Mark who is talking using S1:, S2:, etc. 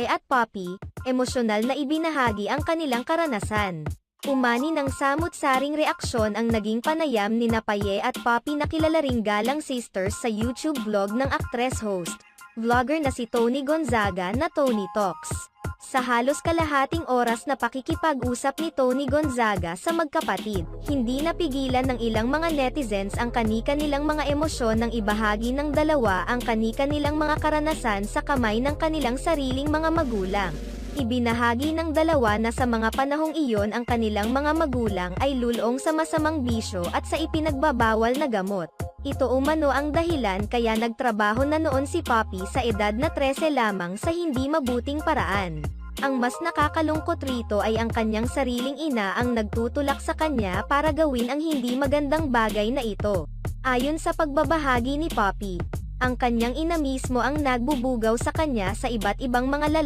S1: at Poppy, emosyonal na ibinahagi ang kanilang karanasan. Umani ng samut-saring reaksyon ang naging panayam ni Paye at Poppy na kilala ring Galang Sisters sa YouTube vlog ng actress-host, vlogger na si Tony Gonzaga na Tony Talks. Sa halos kalahating oras na pakikipag-usap ni Tony Gonzaga sa magkapatid, hindi napigilan ng ilang mga netizens ang kani-kanilang mga emosyon nang ibahagi ng dalawa ang kani-kanilang mga karanasan sa kamay ng kanilang sariling mga magulang. Ibinahagi ng dalawa na sa mga panahong iyon ang kanilang mga magulang ay lulong sa masamang bisyo at sa ipinagbabawal na gamot. Ito umano ang dahilan kaya nagtrabaho na noon si Poppy sa edad na 13 lamang sa hindi mabuting paraan. Ang mas nakakalungkot rito ay ang kanyang sariling ina ang nagtutulak sa kanya para gawin ang hindi magandang bagay na ito. Ayon sa pagbabahagi ni Poppy, ang kanyang ina mismo ang nagbubugaw sa kanya sa iba't ibang mga lalaki.